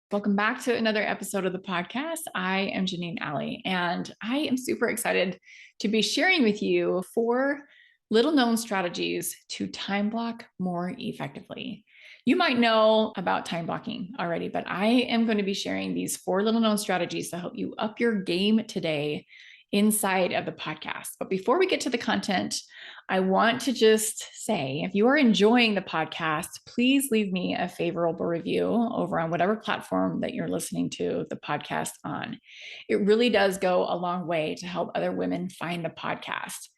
Welcome back to another episode of the podcast. I am Janeen Alley, and I am super excited to be sharing with you 4 little known strategies to time block more effectively. You might know about time blocking already, but I am going to be sharing these 4 little known strategies to help you up your game today inside of the podcast. But before we get to the content, I want to just say, if you are enjoying the podcast, please leave me a favorable review over on whatever platform that you're listening to the podcast on. It really does go a long way to help other women find the podcast.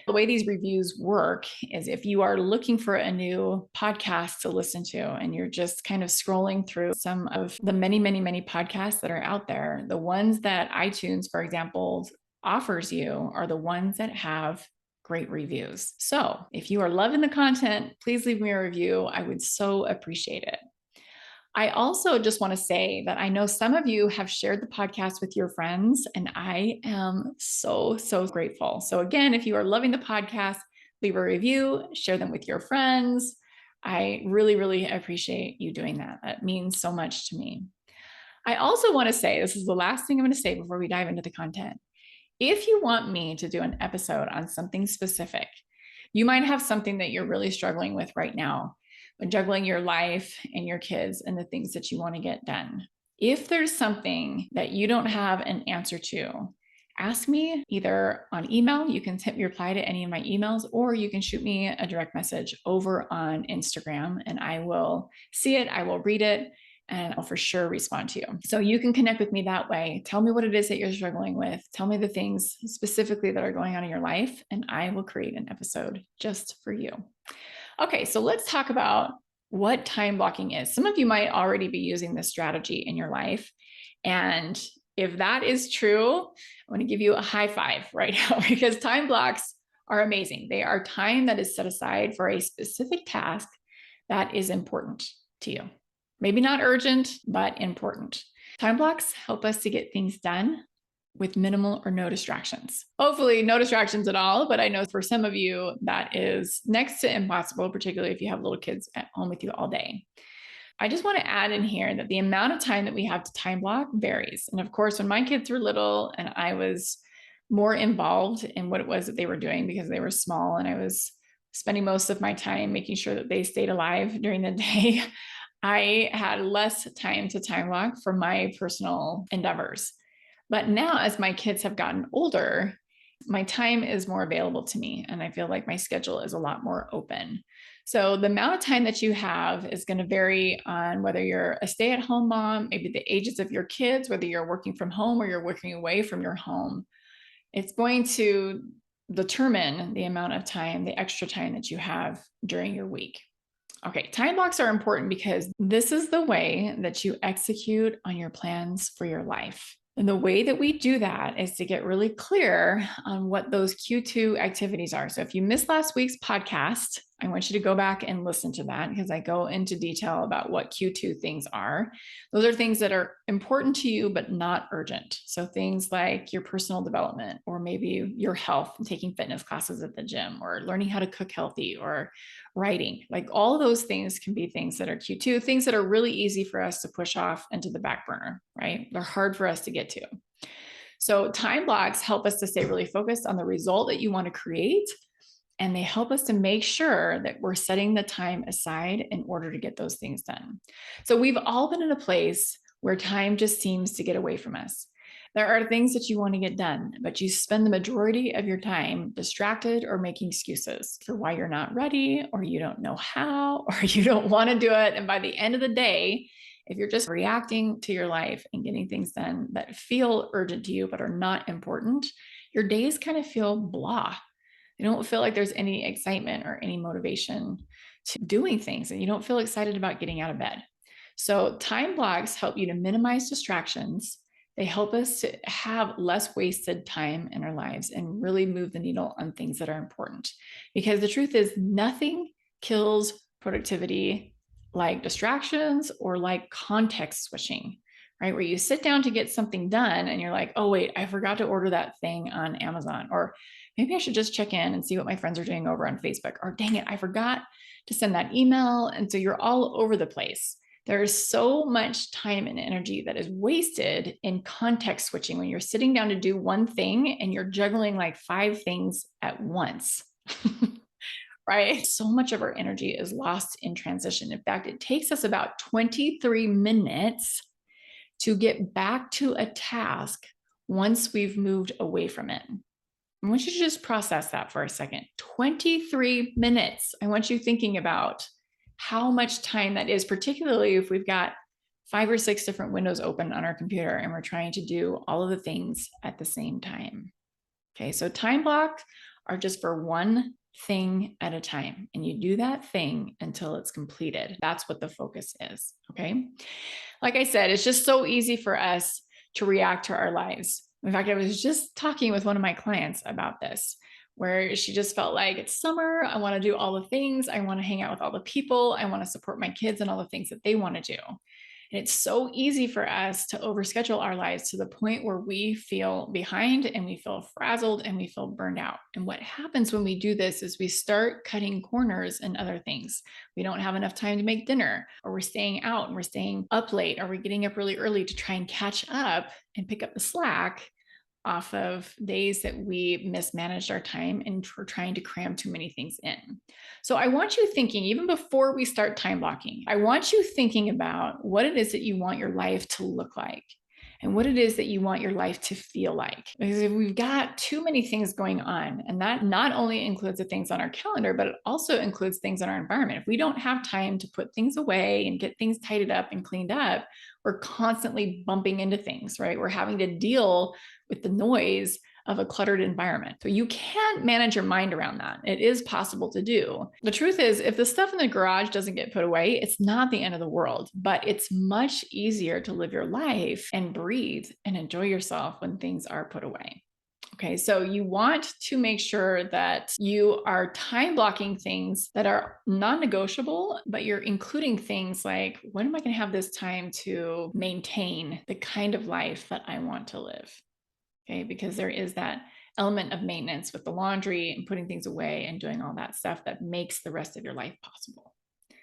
The way these reviews work is if you are looking for a new podcast to listen to and you're just kind of scrolling through some of the many podcasts that are out there, the ones that iTunes, for example, offers you are the ones that have great reviews. So if you are loving the content, please leave me a review. I would so appreciate it. I also just want to say that I know some of you have shared the podcast with your friends, and I am so grateful. So, again, if you are loving the podcast, leave a review, share them with your friends. I really appreciate you doing that. That means so much to me. I also want to say this is the last thing I'm going to say before we dive into the content. If you want me to do an episode on something specific, you might have something that you're really struggling with right now, juggling your life and your kids and the things that you want to get done. If there's something that you don't have an answer to, ask me either on email. You can reply to any of my emails, or you can shoot me a direct message over on Instagram and I will see it. I will read it and I'll for sure respond to you. So you can connect with me that way. Tell me what it is that you're struggling with. Tell me the things specifically that are going on in your life, and I will create an episode just for you. Okay, so let's talk about what time blocking is. Some of you might already be using this strategy in your life. And if that is true, I want to give you a high five right now, because time blocks are amazing. They are time that is set aside for a specific task that is important to you. Maybe not urgent, but important. Time blocks help us to get things done with minimal or no distractions. Hopefully no distractions at all, but I know for some of you that is next to impossible, particularly if you have little kids at home with you all day. I just want to add in here that the amount of time that we have to time block varies. And of course, when my kids were little and I was more involved in what it was that they were doing because they were small and I was spending most of my time making sure that they stayed alive during the day, I had less time to time block for my personal endeavors. But now, as my kids have gotten older, my time is more available to me, and I feel like my schedule is a lot more open. So the amount of time that you have is going to vary on whether you're a stay-at-home mom, maybe the ages of your kids, whether you're working from home or you're working away from your home. It's going to determine the amount of time, the extra time that you have during your week. Okay, time blocks are important because this is the way that you execute on your plans for your life. And the way that we do that is to get really clear on what those Q2 activities are. So if you missed last week's podcast, I want you to go back and listen to that because I go into detail about what Q2 things are. Those are things that are important to you, but not urgent. So things like your personal development, or maybe your health, taking fitness classes at the gym, or learning how to cook healthy, or writing. Like all of those things can be things that are Q2, things that are really easy for us to push off into the back burner, right? They're hard for us to get to. So time blocks help us to stay really focused on the result that you want to create. And they help us to make sure that we're setting the time aside in order to get those things done. So we've all been in a place where time just seems to get away from us. There are things that you want to get done, but you spend the majority of your time distracted or making excuses for why you're not ready, or you don't know how, or you don't want to do it. And by the end of the day, if you're just reacting to your life and getting things done that feel urgent to you but are not important, your days kind of feel blah. You don't feel like there's any excitement or any motivation to doing things, and you don't feel excited about getting out of bed. So time blocks help you to minimize distractions. They help us to have less wasted time in our lives and really move the needle on things that are important. Because the truth is, nothing kills productivity like distractions or like context switching, right? Where you sit down to get something done and you're like, oh, wait, I forgot to order that thing on Amazon. Or maybe I should just check in and see what my friends are doing over on Facebook. Or dang it, I forgot to send that email. And so you're all over the place. There's so much time and energy that is wasted in context switching when you're sitting down to do one thing and you're juggling like 5 things at once. Right? So much of our energy is lost in transition. In fact, it takes us about 23 minutes to get back to a task once we've moved away from it. I want you to just process that for a second. 23 minutes. I want you thinking about how much time that is, particularly if we've got 5 or 6 different windows open on our computer and we're trying to do all of the things at the same time. Okay, so time blocks are just for one thing at a time, and you do that thing until it's completed. That's what the focus is. Okay, like I said, it's just so easy for us to react to our lives. In fact, I was just talking with one of my clients about this, where she just felt like it's summer. I want to do all the things. I want to hang out with all the people. I want to support my kids and all the things that they want to do. And it's so easy for us to overschedule our lives to the point where we feel behind and we feel frazzled and we feel burned out. And what happens when we do this is we start cutting corners in other things. We don't have enough time to make dinner, or we're staying out and we're staying up late, or we're getting up really early to try and catch up and pick up the slack off of days that we mismanaged our time and we're trying to cram too many things in. So I want you thinking, even before we start time blocking, I want you thinking about what it is that you want your life to look like and what it is that you want your life to feel like. Because if we've got too many things going on, and that not only includes the things on our calendar, but it also includes things in our environment. If we don't have time to put things away and get things tidied up and cleaned up, we're constantly bumping into things, right? We're having to deal with the noise of a cluttered environment. So you can't manage your mind around that. It is possible to do. The truth is, if the stuff in the garage doesn't get put away, it's not the end of the world, but it's much easier to live your life and breathe and enjoy yourself when things are put away. Okay, so you want to make sure that you are time blocking things that are non-negotiable, but you're including things like, when am I going to have this time to maintain the kind of life that I want to live? Okay, because there is that element of maintenance with the laundry and putting things away and doing all that stuff that makes the rest of your life possible.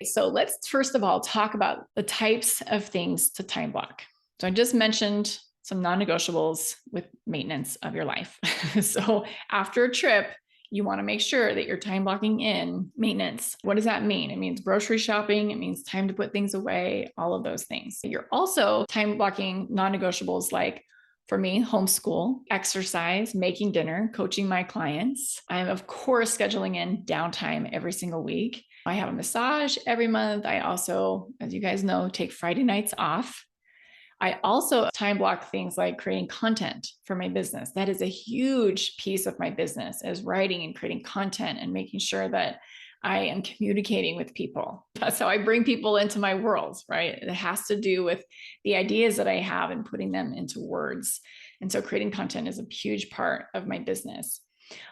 So let's first of all talk about the types of things to time block. So I just mentioned some non-negotiables with maintenance of your life. So after a trip, you want to make sure that you're time blocking in maintenance. What does that mean? It means grocery shopping. It means time to put things away, all of those things. You're also time blocking non-negotiables like, for me, homeschool, exercise, making dinner, coaching my clients. I'm, of course, scheduling in downtime every single week. I have a massage every month. I also, as you guys know, take Friday nights off. I also time block things like creating content for my business. That is a huge piece of my business, is writing and creating content and making sure that I am communicating with people. That's how I bring people into my world, right? It has to do with the ideas that I have and putting them into words. And so creating content is a huge part of my business.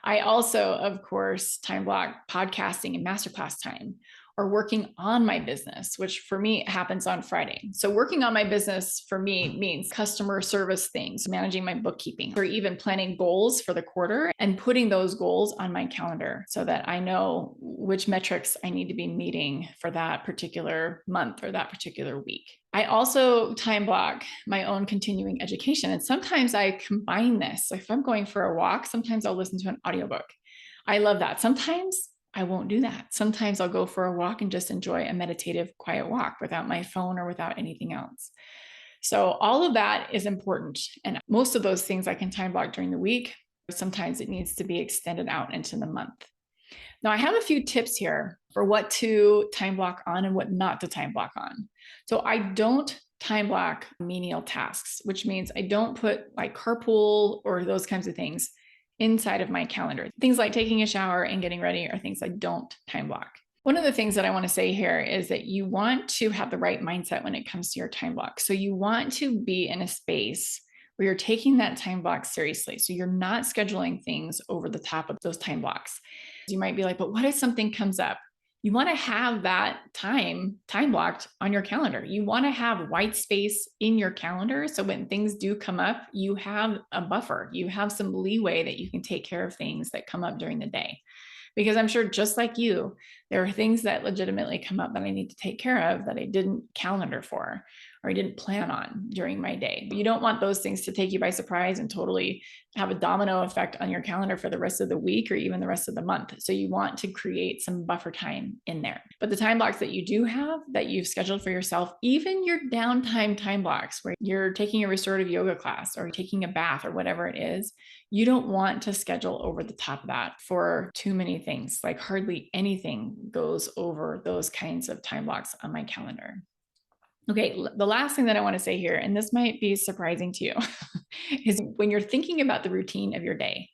I also, of course, time block podcasting and masterclass time, or working on my business, which for me happens on Friday. So working on my business for me means customer service things, managing my bookkeeping, or even planning goals for the quarter and putting those goals on my calendar so that I know which metrics I need to be meeting for that particular month or that particular week. I also time block my own continuing education. And sometimes I combine this. So if I'm going for a walk, sometimes I'll listen to an audiobook. I love that. Sometimes I won't do that. Sometimes I'll go for a walk and just enjoy a meditative, quiet walk without my phone or without anything else. So all of that is important. And most of those things I can time block during the week. Sometimes it needs to be extended out into the month. Now, I have a few tips here for what to time block on and what not to time block on. So I don't time block menial tasks, which means I don't put like carpool or those kinds of things inside of my calendar. Things like taking a shower and getting ready are things I don't time block. One of the things that I want to say here is that you want to have the right mindset when it comes to your time block. So you want to be in a space where you're taking that time block seriously. So you're not scheduling things over the top of those time blocks. You might be like, but what if something comes up? You want to have that time blocked on your calendar. You want to have white space in your calendar. So when things do come up, you have a buffer. You have some leeway that you can take care of things that come up during the day. because I'm sure just like you, there are things that legitimately come up that I need to take care of that I didn't calendar for or I didn't plan on during my day. You don't want those things to take you by surprise and totally have a domino effect on your calendar for the rest of the week or even the rest of the month. So you want to create some buffer time in there. But the time blocks that you do have that you've scheduled for yourself, even your downtime time blocks where you're taking a restorative yoga class or taking a bath or whatever it is, you don't want to schedule over the top of that for too many things. Like hardly anything goes over those kinds of time blocks on my calendar. Okay, the last thing that I want to say here, and this might be surprising to you, is when you're thinking about the routine of your day,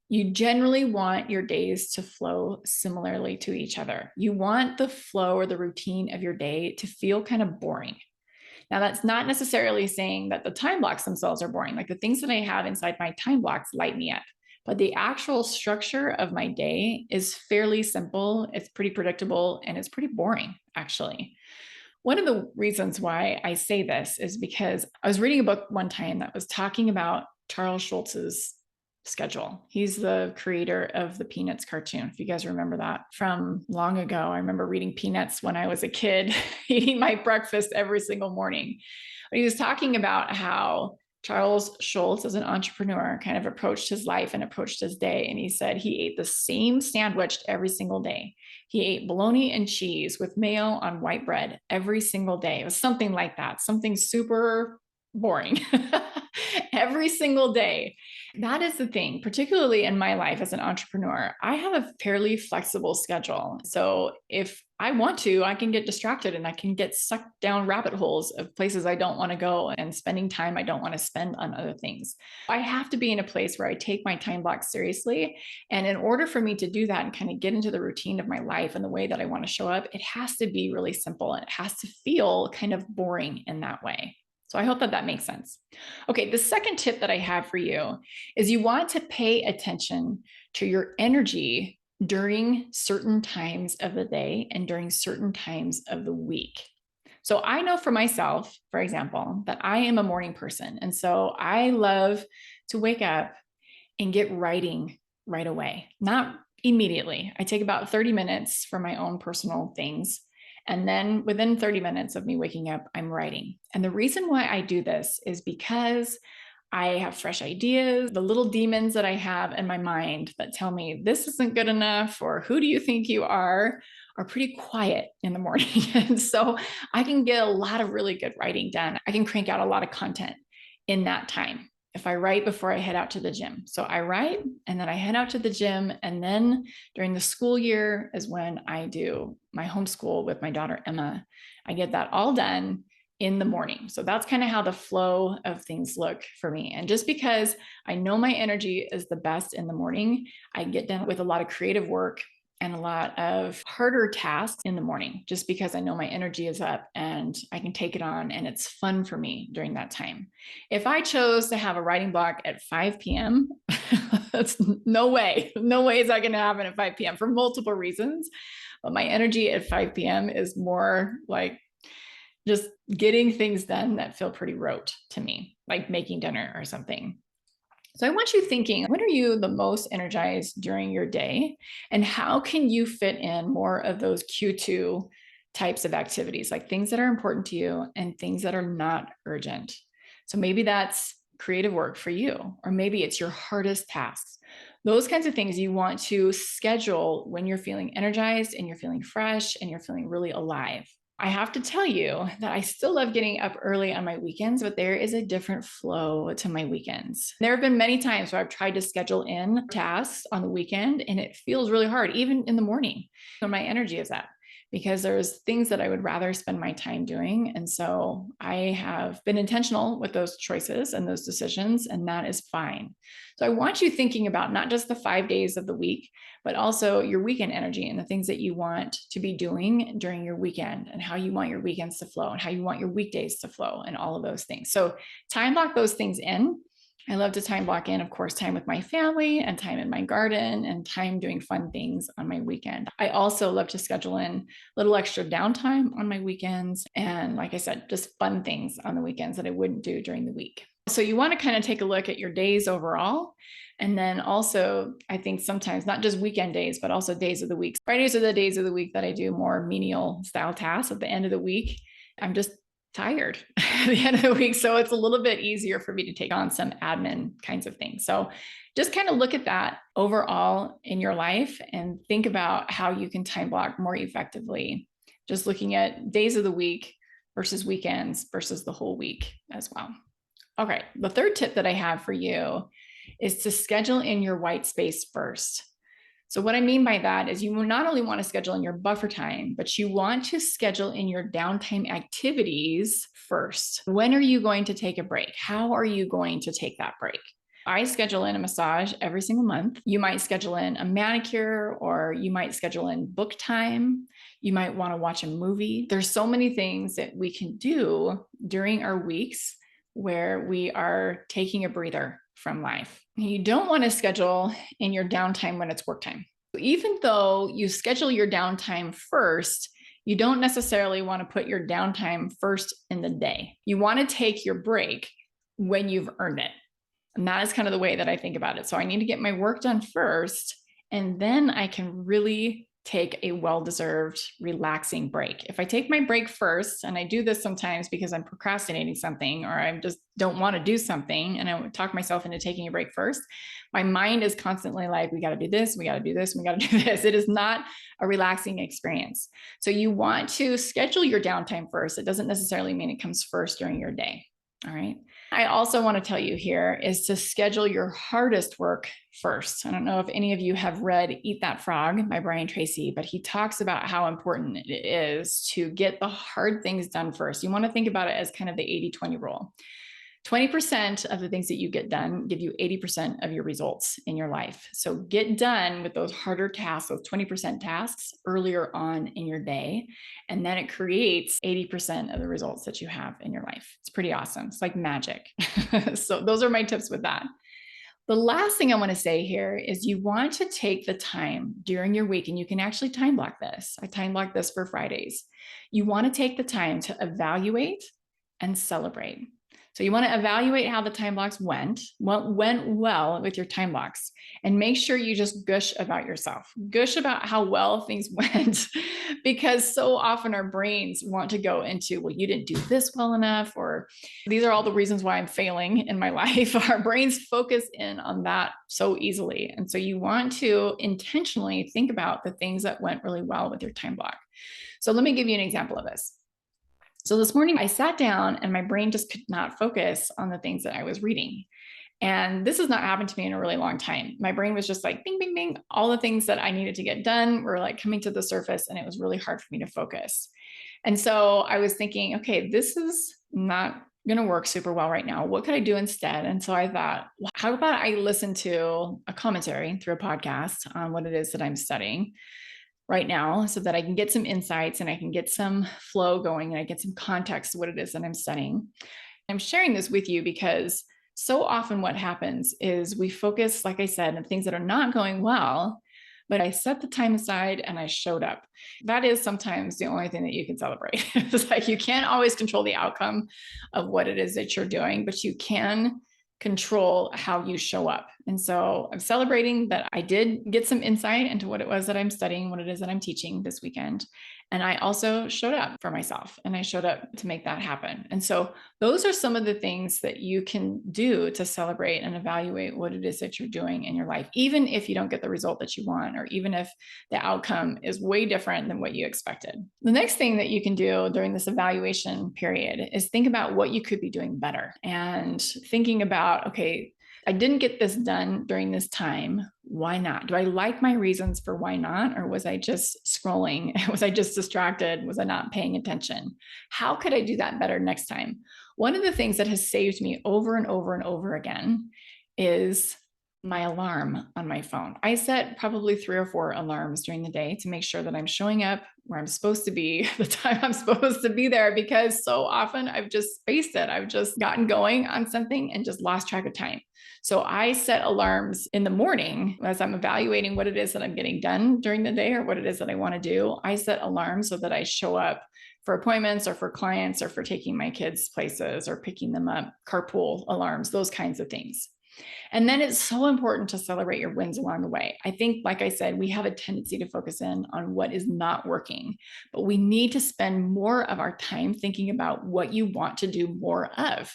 you generally want your days to flow similarly to each other. You want the flow or the routine of your day to feel kind of boring. Now, that's not necessarily saying that the time blocks themselves are boring. Like the things that I have inside my time blocks light me up. But the actual structure of my day is fairly simple. It's pretty predictable and it's pretty boring, actually. One of the reasons why I say this is because I was reading a book one time that was talking about Charles Schulz's schedule. He's the creator of the Peanuts cartoon. If you guys remember that from long ago, I remember reading Peanuts when I was a kid, eating my breakfast every single morning. But he was talking about how Charles Schulz, as an entrepreneur, kind of approached his life and approached his day. And he said he ate the same sandwich every single day. He ate bologna and cheese with mayo on white bread every single day. It was something like that, something super boring every single day. That is the thing, particularly in my life as an entrepreneur. I have a fairly flexible schedule. So if I want to, I can get distracted and I can get sucked down rabbit holes of places I don't want to go and spending time I don't want to spend on other things. I have to be in a place where I take my time blocks seriously. And in order for me to do that and kind of get into the routine of my life and the way that I want to show up, it has to be really simple and it has to feel kind of boring in that way. So I hope that that makes sense. Okay, the second tip that I have for you is you want to pay attention to your energy during certain times of the day and during certain times of the week. So I know for myself, for example, that I am a morning person. And so I love to wake up and get writing right away, not immediately. I take about 30 minutes for my own personal things. And then within 30 minutes of me waking up, I'm writing. And the reason why I do this is because I have fresh ideas. The little demons that I have in my mind that tell me this isn't good enough or who do you think you are pretty quiet in the morning. And so I can get a lot of really good writing done. I can crank out a lot of content in that time if I write before I head out to the gym. So I write and then I head out to the gym. And then during the school year is when I do my homeschool with my daughter, Emma. I get that all done in the morning. So that's kind of how the flow of things look for me. And just because I know my energy is the best in the morning, I get done with a lot of creative work and a lot of harder tasks in the morning, just because I know my energy is up and I can take it on and it's fun for me during that time. If I chose to have a writing block at 5 p.m., that's no way is that going to happen at 5 p.m. for multiple reasons. But my energy at 5 p.m. is more like just getting things done that feel pretty rote to me, like making dinner or something. So I want you thinking, when are you the most energized during your day? And how can you fit in more of those Q2 types of activities, like things that are important to you and things that are not urgent? So maybe that's creative work for you, or maybe it's your hardest tasks. Those kinds of things you want to schedule when you're feeling energized and you're feeling fresh and you're feeling really alive. I have to tell you that I still love getting up early on my weekends, but there is a different flow to my weekends. There have been many times where I've tried to schedule in tasks on the weekend and it feels really hard, even in the morning when my energy is up, because there's things that I would rather spend my time doing. And so I have been intentional with those choices and those decisions, and that is fine. So I want you thinking about not just the 5 days of the week, but also your weekend energy and the things that you want to be doing during your weekend and how you want your weekends to flow and how you want your weekdays to flow and all of those things. So time block those things in. I love to time block in, of course, time with my family and time in my garden and time doing fun things on my weekend. I also love to schedule in a little extra downtime on my weekends. And like I said, just fun things on the weekends that I wouldn't do during the week. So you want to kind of take a look at your days overall. And then also, I think sometimes not just weekend days, but also days of the week. Fridays are the days of the week that I do more menial style tasks at the end of the week. I'm just tired at the end of the week. So it's a little bit easier for me to take on some admin kinds of things. So just kind of look at that overall in your life and think about how you can time block more effectively. Just looking at days of the week versus weekends versus the whole week as well. Okay, the third tip that I have for you is to schedule in your white space first. So what I mean by that is you not only want to schedule in your buffer time, but you want to schedule in your downtime activities first. When are you going to take a break? How are you going to take that break? I schedule in a massage every single month. You might schedule in a manicure, or you might schedule in book time. You might want to watch a movie. There's so many things that we can do during our weeks where we are taking a breather from life. You don't want to schedule in your downtime when it's work time. Even though you schedule your downtime first, you don't necessarily want to put your downtime first in the day. You want to take your break when you've earned it. And that is kind of the way that I think about it. So I need to get my work done first, and then I can really take a well-deserved, relaxing break. If I take my break first, and I do this sometimes because I'm procrastinating something, or I just don't want to do something, and I talk myself into taking a break first, my mind is constantly like, we got to do this, we got to do this, we got to do this. It is not a relaxing experience. So you want to schedule your downtime first. It doesn't necessarily mean it comes first during your day. All right. I also want to tell you here is to schedule your hardest work first. I don't know if any of you have read Eat That Frog by Brian Tracy, but he talks about how important it is to get the hard things done first. You want to think about it as kind of the 80-20 rule. 20% of the things that you get done give you 80% of your results in your life. So get done with those harder tasks, those 20% tasks earlier on in your day. And then it creates 80% of the results that you have in your life. It's pretty awesome. It's like magic. So those are my tips with that. The last thing I want to say here is you want to take the time during your week, and you can actually time block this. I time block this for Fridays. You want to take the time to evaluate and celebrate. So you want to evaluate how the time blocks went, what went well with your time blocks, and make sure you just gush about yourself, gush about how well things went, because so often our brains want to go into, well, you didn't do this well enough, or these are all the reasons why I'm failing in my life. Our brains focus in on that so easily. And so you want to intentionally think about the things that went really well with your time block. So let me give you an example of this. So this morning I sat down and my brain just could not focus on the things that I was reading. And this has not happened to me in a really long time. My brain was just like, bing, bing, bing. All the things that I needed to get done were like coming to the surface, and it was really hard for me to focus. And so I was thinking, okay, this is not going to work super well right now. What could I do instead? And so I thought, well, how about I listen to a commentary through a podcast on what it is that I'm studying right now, so that I can get some insights and I can get some flow going and I get some context to what it is that I'm studying. I'm sharing this with you because so often what happens is we focus, like I said, on things that are not going well, but I set the time aside and I showed up. That is sometimes the only thing that you can celebrate. It's like you can't always control the outcome of what it is that you're doing, but you can control how you show up. And so I'm celebrating that I did get some insight into what it was that I'm studying, what it is that I'm teaching this weekend. And I also showed up for myself, and I showed up to make that happen. And so those are some of the things that you can do to celebrate and evaluate what it is that you're doing in your life, even if you don't get the result that you want, or even if the outcome is way different than what you expected. The next thing that you can do during this evaluation period is think about what you could be doing better, and thinking about, okay, I didn't get this done during this time. Why not? Do I like my reasons for why not? Or was I just scrolling? Was I just distracted? Was I not paying attention? How could I do that better next time? One of the things that has saved me over and over and over again is my alarm on my phone. I set probably 3 or 4 alarms during the day to make sure that I'm showing up where I'm supposed to be, the time I'm supposed to be there, because so often I've just spaced it. I've just gotten going on something and just lost track of time. So I set alarms in the morning as I'm evaluating what it is that I'm getting done during the day, or what it is that I want to do. I set alarms so that I show up for appointments or for clients or for taking my kids places or picking them up, carpool alarms, those kinds of things. And then it's so important to celebrate your wins along the way. I think, like I said, we have a tendency to focus in on what is not working, but we need to spend more of our time thinking about what you want to do more of.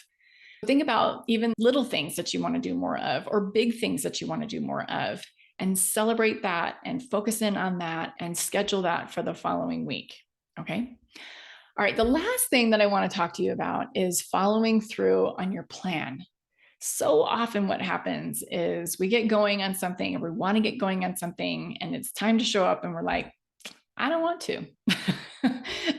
Think about even little things that you want to do more of, or big things that you want to do more of, and celebrate that and focus in on that and schedule that for the following week. Okay. All right. The last thing that I want to talk to you about is following through on your plan. So often what happens is we get going on something, or we want to get going on something, and it's time to show up and we're like, I don't want to.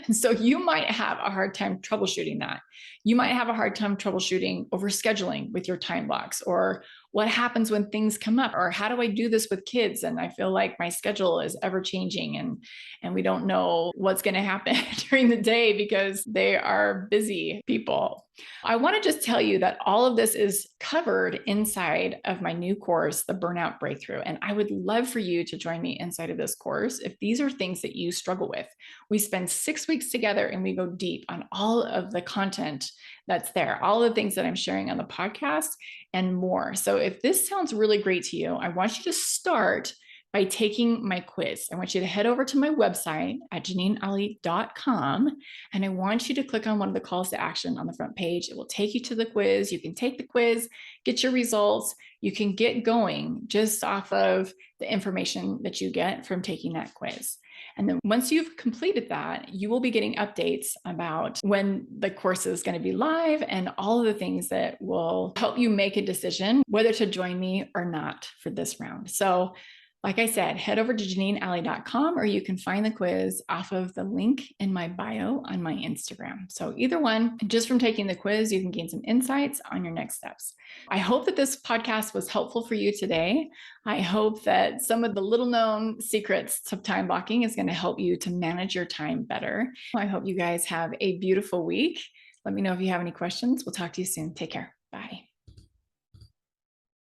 And so you might have a hard time troubleshooting that. You might have a hard time troubleshooting overscheduling with your time blocks, or what happens when things come up, or how do I do this with kids? And I feel like my schedule is ever changing, and we don't know what's going to happen during the day because they are busy people. I want to just tell you that all of this is covered inside of my new course, The Burnout Breakthrough. And I would love for you to join me inside of this course if these are things that you struggle with. We spend 6 weeks together and we go deep on all of the content that's there, all the things that I'm sharing on the podcast and more. So if this sounds really great to you, I want you to start by taking my quiz. I want you to head over to my website at janeenali.com, and I want you to click on one of the calls to action on the front page. It will take you to the quiz. You can take the quiz, get your results. You can get going just off of the information that you get from taking that quiz. And then once you've completed that, you will be getting updates about when the course is going to be live and all of the things that will help you make a decision whether to join me or not for this round. So like I said, head over to janeenali.com, or you can find the quiz off of the link in my bio on my Instagram. So either one, just from taking the quiz, you can gain some insights on your next steps. I hope that this podcast was helpful for you today. I hope that some of the little known secrets of time blocking is going to help you to manage your time better. I hope you guys have a beautiful week. Let me know if you have any questions. We'll talk to you soon. Take care.